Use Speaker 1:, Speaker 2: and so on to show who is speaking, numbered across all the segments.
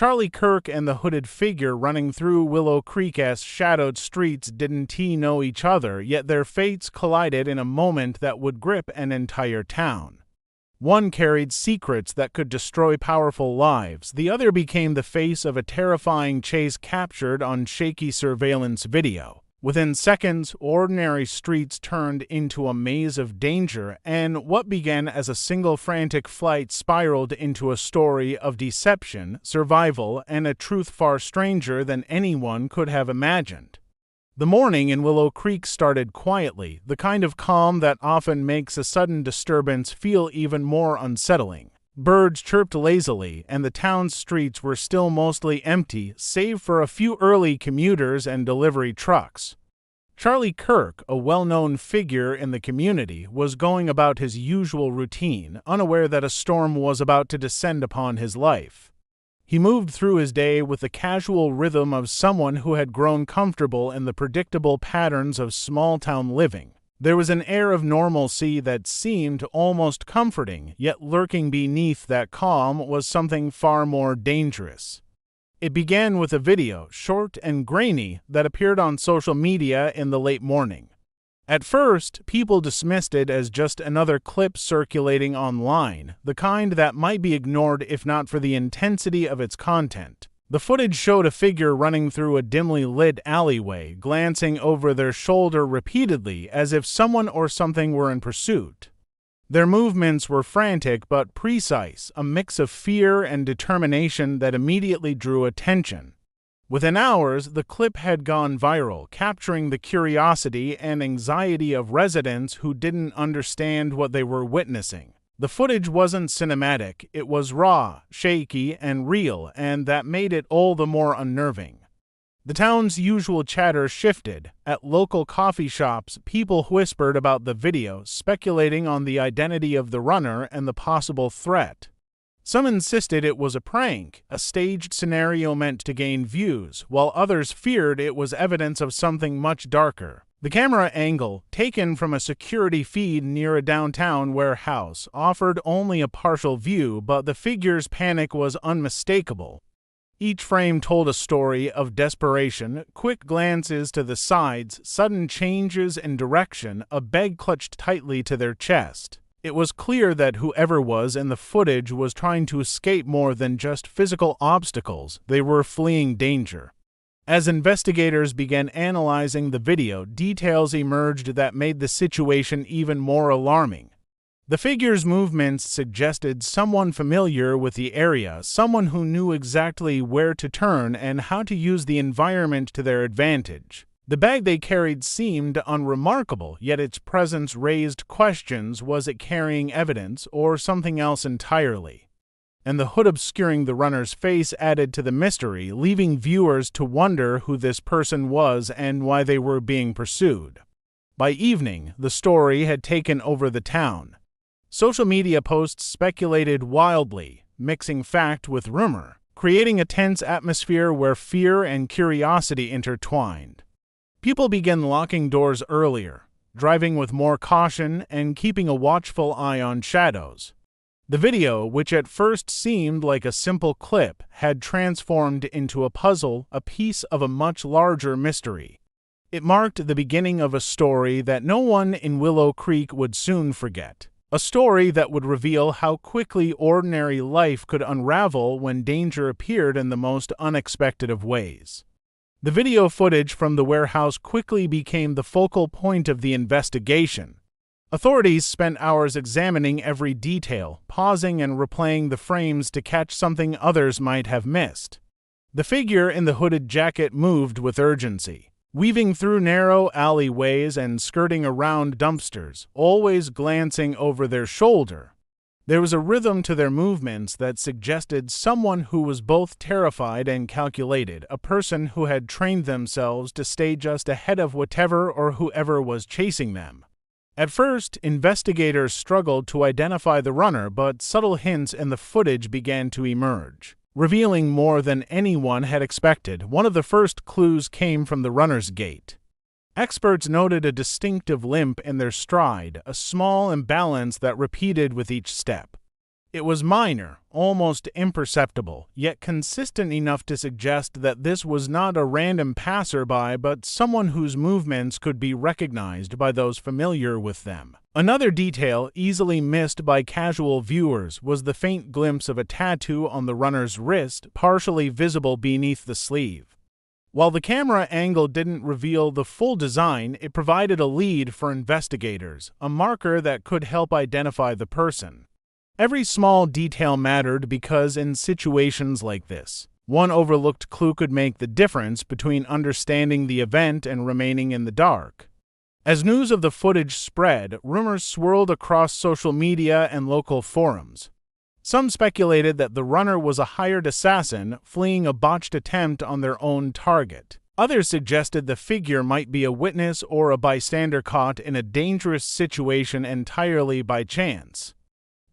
Speaker 1: Charlie Kirk and the hooded figure running through Willow Creek's shadowed streets didn't know each other, yet their fates collided in a moment that would grip an entire town. One carried secrets that could destroy powerful lives. The other became the face of a terrifying chase captured on shaky surveillance video. Within seconds, ordinary streets turned into a maze of danger, and what began as a single frantic flight spiraled into a story of deception, survival, and a truth far stranger than anyone could have imagined. The morning in Willow Creek started quietly, the kind of calm that often makes a sudden disturbance feel even more unsettling. Birds chirped lazily, and the town's streets were still mostly empty, save for a few early commuters and delivery trucks. Charlie Kirk, a well-known figure in the community, was going about his usual routine, unaware that a storm was about to descend upon his life. He moved through his day with the casual rhythm of someone who had grown comfortable in the predictable patterns of small-town living. There was an air of normalcy that seemed almost comforting, yet lurking beneath that calm was something far more dangerous. It began with a video, short and grainy, that appeared on social media in the late morning. At first, people dismissed it as just another clip circulating online, the kind that might be ignored if not for the intensity of its content. The footage showed a figure running through a dimly lit alleyway, glancing over their shoulder repeatedly as if someone or something were in pursuit. Their movements were frantic but precise, a mix of fear and determination that immediately drew attention. Within hours, the clip had gone viral, capturing the curiosity and anxiety of residents who didn't understand what they were witnessing. The footage wasn't cinematic, it was raw, shaky, and real, and that made it all the more unnerving. The town's usual chatter shifted. At local coffee shops, people whispered about the video, speculating on the identity of the runner and the possible threat. Some insisted it was a prank, a staged scenario meant to gain views, while others feared it was evidence of something much darker. The camera angle, taken from a security feed near a downtown warehouse, offered only a partial view, but the figure's panic was unmistakable. Each frame told a story of desperation, quick glances to the sides, sudden changes in direction, a bag clutched tightly to their chest. It was clear that whoever was in the footage was trying to escape more than just physical obstacles. They were fleeing danger. As investigators began analyzing the video, details emerged that made the situation even more alarming. The figure's movements suggested someone familiar with the area, someone who knew exactly where to turn and how to use the environment to their advantage. The bag they carried seemed unremarkable, yet its presence raised questions. Was it carrying evidence or something else entirely? And the hood obscuring the runner's face added to the mystery, leaving viewers to wonder who this person was and why they were being pursued. By evening, the story had taken over the town. Social media posts speculated wildly, mixing fact with rumor, creating a tense atmosphere where fear and curiosity intertwined. People began locking doors earlier, driving with more caution, and keeping a watchful eye on shadows. The video, which at first seemed like a simple clip, had transformed into a puzzle, a piece of a much larger mystery. It marked the beginning of a story that no one in Willow Creek would soon forget. A story that would reveal how quickly ordinary life could unravel when danger appeared in the most unexpected of ways. The video footage from the warehouse quickly became the focal point of the investigation. Authorities spent hours examining every detail, pausing and replaying the frames to catch something others might have missed. The figure in the hooded jacket moved with urgency, weaving through narrow alleyways and skirting around dumpsters, always glancing over their shoulder. There was a rhythm to their movements that suggested someone who was both terrified and calculated, a person who had trained themselves to stay just ahead of whatever or whoever was chasing them. At first, investigators struggled to identify the runner, but subtle hints in the footage began to emerge, revealing more than anyone had expected. One of the first clues came from the runner's gait. Experts noted a distinctive limp in their stride, a small imbalance that repeated with each step. It was minor, almost imperceptible, yet consistent enough to suggest that this was not a random passerby but someone whose movements could be recognized by those familiar with them. Another detail easily missed by casual viewers was the faint glimpse of a tattoo on the runner's wrist, partially visible beneath the sleeve. While the camera angle didn't reveal the full design, it provided a lead for investigators, a marker that could help identify the person. Every small detail mattered because in situations like this, one overlooked clue could make the difference between understanding the event and remaining in the dark. As news of the footage spread, rumors swirled across social media and local forums. Some speculated that the runner was a hired assassin fleeing a botched attempt on their own target. Others suggested the figure might be a witness or a bystander caught in a dangerous situation entirely by chance.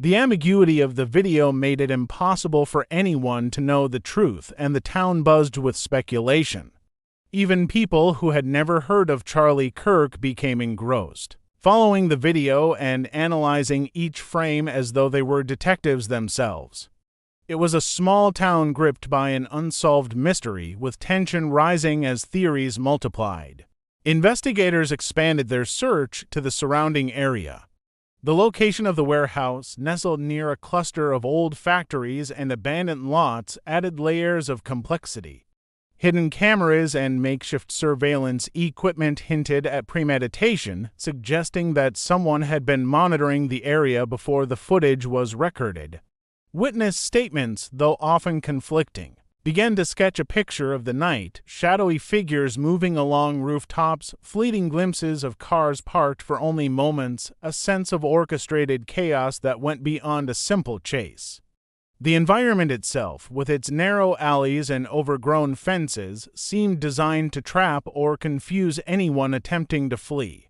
Speaker 1: The ambiguity of the video made it impossible for anyone to know the truth, and the town buzzed with speculation. Even people who had never heard of Charlie Kirk became engrossed, following the video and analyzing each frame as though they were detectives themselves. It was a small town gripped by an unsolved mystery, with tension rising as theories multiplied. Investigators expanded their search to the surrounding area. The location of the warehouse, nestled near a cluster of old factories and abandoned lots, added layers of complexity. Hidden cameras and makeshift surveillance equipment hinted at premeditation, suggesting that someone had been monitoring the area before the footage was recorded. Witness statements, though often conflicting, began to sketch a picture of the night: shadowy figures moving along rooftops, fleeting glimpses of cars parked for only moments, a sense of orchestrated chaos that went beyond a simple chase. The environment itself, with its narrow alleys and overgrown fences, seemed designed to trap or confuse anyone attempting to flee.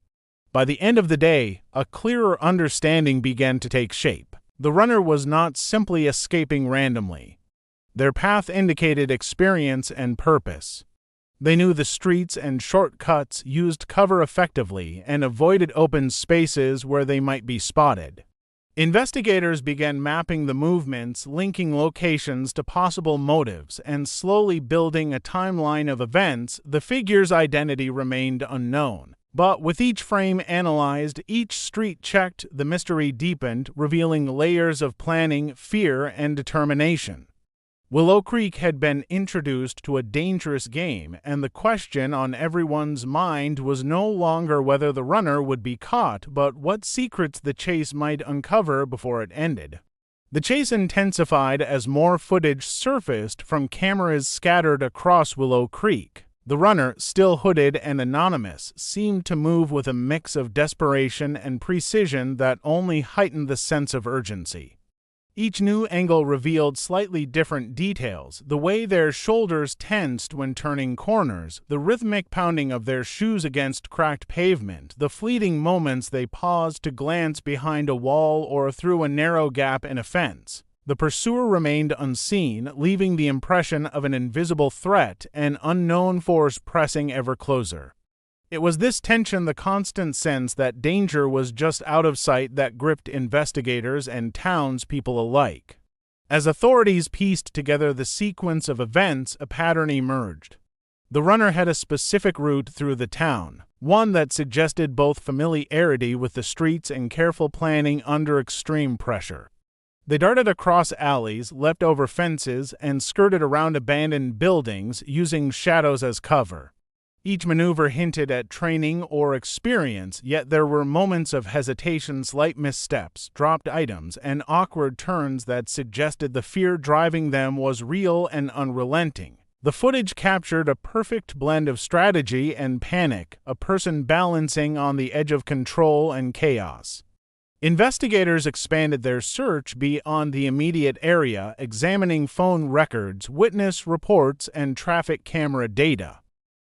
Speaker 1: By the end of the day, a clearer understanding began to take shape. The runner was not simply escaping randomly. Their path indicated experience and purpose. They knew the streets and shortcuts, used cover effectively, and avoided open spaces where they might be spotted. Investigators began mapping the movements, linking locations to possible motives, and slowly building a timeline of events. The figure's identity remained unknown. But with each frame analyzed, each street checked, the mystery deepened, revealing layers of planning, fear, and determination. Willow Creek had been introduced to a dangerous game, and the question on everyone's mind was no longer whether the runner would be caught, but what secrets the chase might uncover before it ended. The chase intensified as more footage surfaced from cameras scattered across Willow Creek. The runner, still hooded and anonymous, seemed to move with a mix of desperation and precision that only heightened the sense of urgency. Each new angle revealed slightly different details: the way their shoulders tensed when turning corners, the rhythmic pounding of their shoes against cracked pavement, the fleeting moments they paused to glance behind a wall or through a narrow gap in a fence. The pursuer remained unseen, leaving the impression of an invisible threat, an unknown force pressing ever closer. It was this tension, the constant sense that danger was just out of sight, that gripped investigators and townspeople alike. As authorities pieced together the sequence of events, a pattern emerged. The runner had a specific route through the town, one that suggested both familiarity with the streets and careful planning under extreme pressure. They darted across alleys, leapt over fences, and skirted around abandoned buildings, using shadows as cover. Each maneuver hinted at training or experience, yet there were moments of hesitation, slight missteps, dropped items, and awkward turns that suggested the fear driving them was real and unrelenting. The footage captured a perfect blend of strategy and panic, a person balancing on the edge of control and chaos. Investigators expanded their search beyond the immediate area, examining phone records, witness reports, and traffic camera data.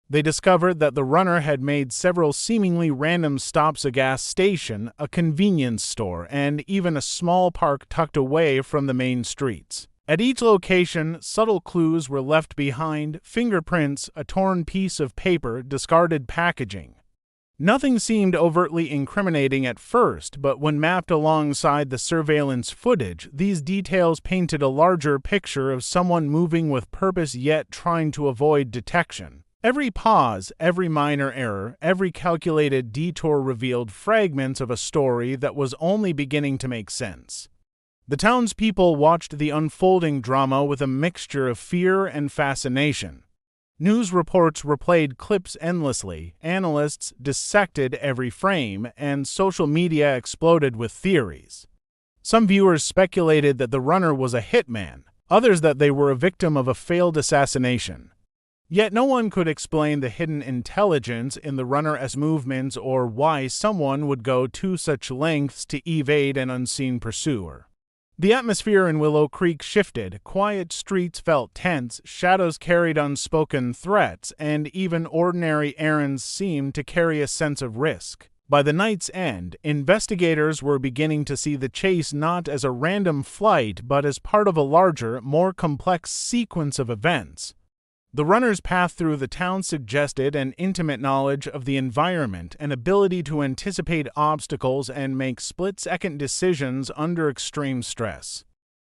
Speaker 1: They discovered that the runner had made several seemingly random stops: a gas station, a convenience store, and even a small park tucked away from the main streets. At each location, subtle clues were left behind: fingerprints, a torn piece of paper, discarded packaging. Nothing seemed overtly incriminating at first, but when mapped alongside the surveillance footage, these details painted a larger picture of someone moving with purpose yet trying to avoid detection. Every pause, every minor error, every calculated detour revealed fragments of a story that was only beginning to make sense. The townspeople watched the unfolding drama with a mixture of fear and fascination. News reports replayed clips endlessly, analysts dissected every frame, and social media exploded with theories. Some viewers speculated that the runner was a hitman, others that they were a victim of a failed assassination. Yet no one could explain the hidden intelligence in the runner's movements or why someone would go to such lengths to evade an unseen pursuer. The atmosphere in Willow Creek shifted, quiet streets felt tense, shadows carried unspoken threats, and even ordinary errands seemed to carry a sense of risk. By the night's end, investigators were beginning to see the chase not as a random flight but as part of a larger, more complex sequence of events. The runner's path through the town suggested an intimate knowledge of the environment, an ability to anticipate obstacles and make split-second decisions under extreme stress.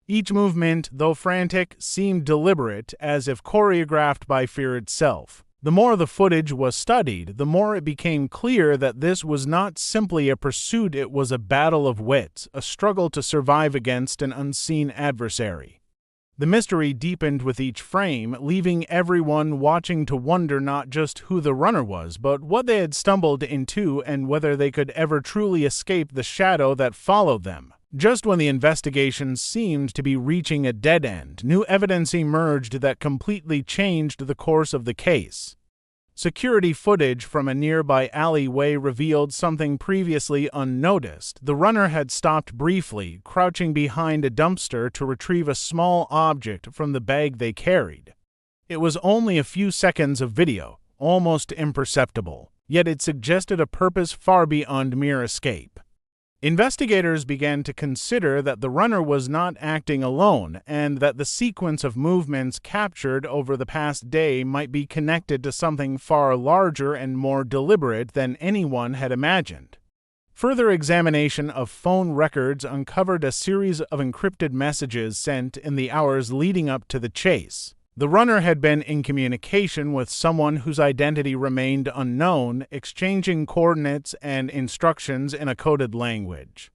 Speaker 1: Each movement, though frantic, seemed deliberate, as if choreographed by fear itself. The more the footage was studied, the more it became clear that this was not simply a pursuit, it was a battle of wits, a struggle to survive against an unseen adversary. The mystery deepened with each frame, leaving everyone watching to wonder not just who the runner was, but what they had stumbled into and whether they could ever truly escape the shadow that followed them. Just when the investigation seemed to be reaching a dead end, new evidence emerged that completely changed the course of the case. Security footage from a nearby alleyway revealed something previously unnoticed. The runner had stopped briefly, crouching behind a dumpster to retrieve a small object from the bag they carried. It was only a few seconds of video, almost imperceptible, yet it suggested a purpose far beyond mere escape. Investigators began to consider that the runner was not acting alone and that the sequence of movements captured over the past day might be connected to something far larger and more deliberate than anyone had imagined. Further examination of phone records uncovered a series of encrypted messages sent in the hours leading up to the chase. The runner had been in communication with someone whose identity remained unknown, exchanging coordinates and instructions in a coded language.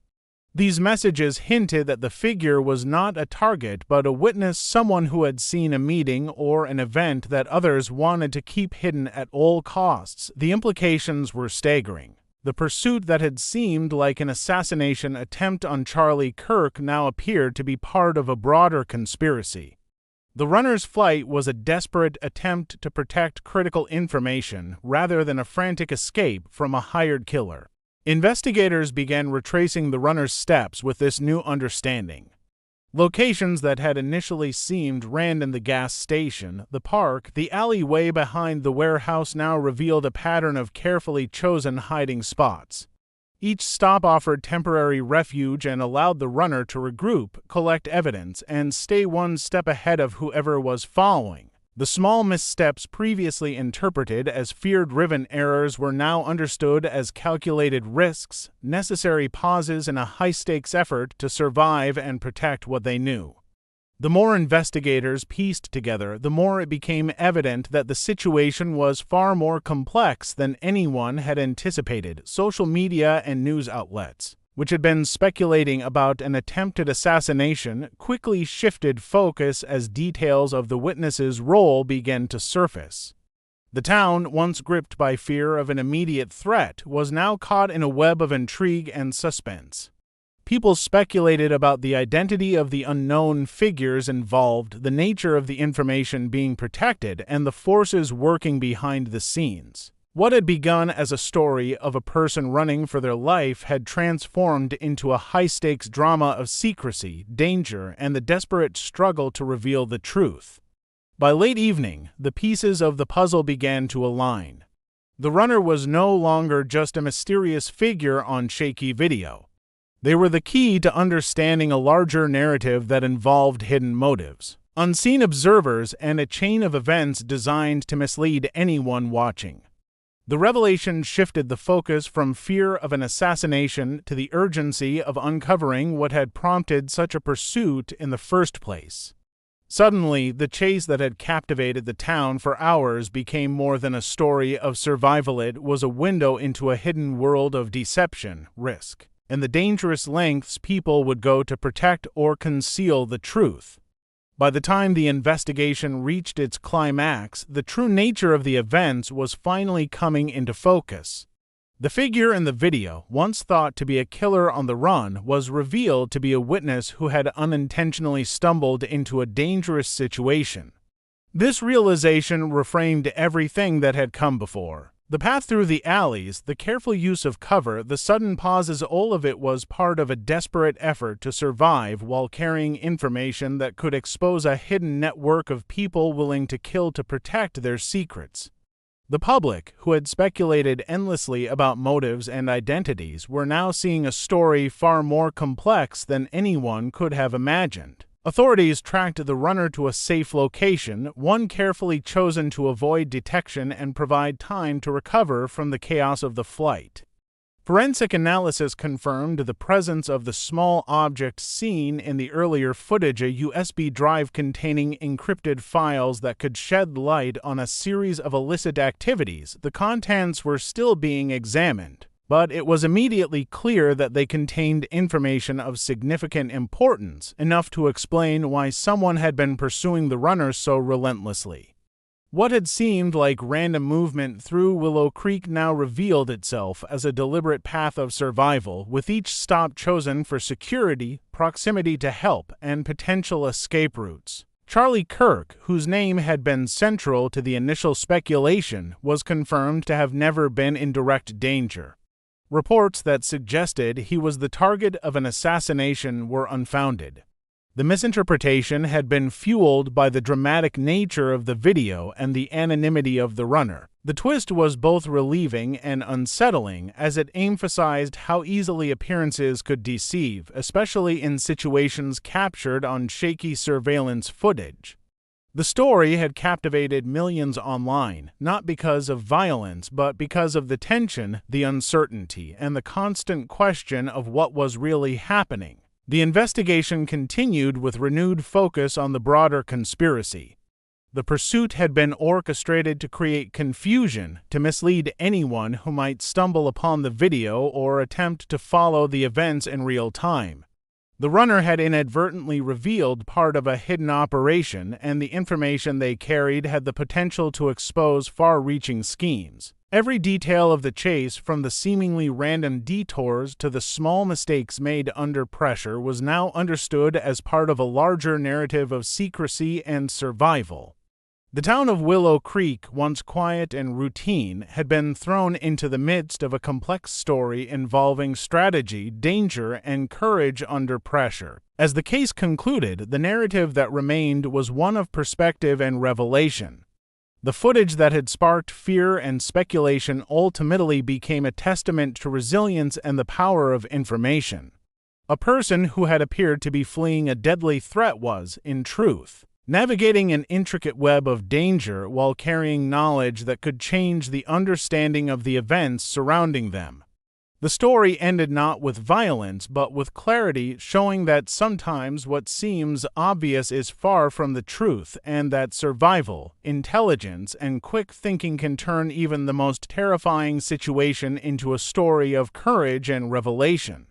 Speaker 1: These messages hinted that the figure was not a target but a witness, someone who had seen a meeting or an event that others wanted to keep hidden at all costs. The implications were staggering. The pursuit that had seemed like an assassination attempt on Charlie Kirk now appeared to be part of a broader conspiracy. The runner's flight was a desperate attempt to protect critical information rather than a frantic escape from a hired killer. Investigators began retracing the runner's steps with this new understanding. Locations that had initially seemed random, the gas station, the park, the alleyway behind the warehouse, now revealed a pattern of carefully chosen hiding spots. Each stop offered temporary refuge and allowed the runner to regroup, collect evidence, and stay one step ahead of whoever was following. The small missteps previously interpreted as fear-driven errors were now understood as calculated risks, necessary pauses in a high-stakes effort to survive and protect what they knew. The more investigators pieced together, the more it became evident that the situation was far more complex than anyone had anticipated. Social media and news outlets, which had been speculating about an attempted assassination, quickly shifted focus as details of the witness's role began to surface. The town, once gripped by fear of an immediate threat, was now caught in a web of intrigue and suspense. People speculated about the identity of the unknown figures involved, the nature of the information being protected, and the forces working behind the scenes. What had begun as a story of a person running for their life had transformed into a high-stakes drama of secrecy, danger, and the desperate struggle to reveal the truth. By late evening, the pieces of the puzzle began to align. The runner was no longer just a mysterious figure on shaky video. They were the key to understanding a larger narrative that involved hidden motives, unseen observers, and a chain of events designed to mislead anyone watching. The revelation shifted the focus from fear of an assassination to the urgency of uncovering what had prompted such a pursuit in the first place. Suddenly, the chase that had captivated the town for hours became more than a story of survival. It was a window into a hidden world of deception, risk, and the dangerous lengths people would go to protect or conceal the truth. By the time the investigation reached its climax, the true nature of the events was finally coming into focus. The figure in the video, once thought to be a killer on the run, was revealed to be a witness who had unintentionally stumbled into a dangerous situation. This realization reframed everything that had come before. The path through the alleys, the careful use of cover, the sudden pauses, all of it was part of a desperate effort to survive while carrying information that could expose a hidden network of people willing to kill to protect their secrets. The public, who had speculated endlessly about motives and identities, were now seeing a story far more complex than anyone could have imagined. Authorities tracked the runner to a safe location, one carefully chosen to avoid detection and provide time to recover from the chaos of the flight. Forensic analysis confirmed the presence of the small object seen in the earlier footage, a USB drive containing encrypted files that could shed light on a series of illicit activities. The contents were still being examined, but it was immediately clear that they contained information of significant importance, enough to explain why someone had been pursuing the runner so relentlessly. What had seemed like random movement through Willow Creek now revealed itself as a deliberate path of survival, with each stop chosen for security, proximity to help, and potential escape routes. Charlie Kirk, whose name had been central to the initial speculation, was confirmed to have never been in direct danger. Reports that suggested he was the target of an assassination were unfounded. The misinterpretation had been fueled by the dramatic nature of the video and the anonymity of the runner. The twist was both relieving and unsettling, as it emphasized how easily appearances could deceive, especially in situations captured on shaky surveillance footage. The story had captivated millions online, not because of violence, but because of the tension, the uncertainty, and the constant question of what was really happening. The investigation continued with renewed focus on the broader conspiracy. The pursuit had been orchestrated to create confusion, to mislead anyone who might stumble upon the video or attempt to follow the events in real time. The runner had inadvertently revealed part of a hidden operation, and the information they carried had the potential to expose far-reaching schemes. Every detail of the chase, from the seemingly random detours to the small mistakes made under pressure, was now understood as part of a larger narrative of secrecy and survival. The town of Willow Creek, once quiet and routine, had been thrown into the midst of a complex story involving strategy, danger, and courage under pressure. As the case concluded, the narrative that remained was one of perspective and revelation. The footage that had sparked fear and speculation ultimately became a testament to resilience and the power of information. A person who had appeared to be fleeing a deadly threat was, in truth, navigating an intricate web of danger while carrying knowledge that could change the understanding of the events surrounding them. The story ended not with violence, but with clarity, showing that sometimes what seems obvious is far from the truth, and that survival, intelligence, and quick thinking can turn even the most terrifying situation into a story of courage and revelation.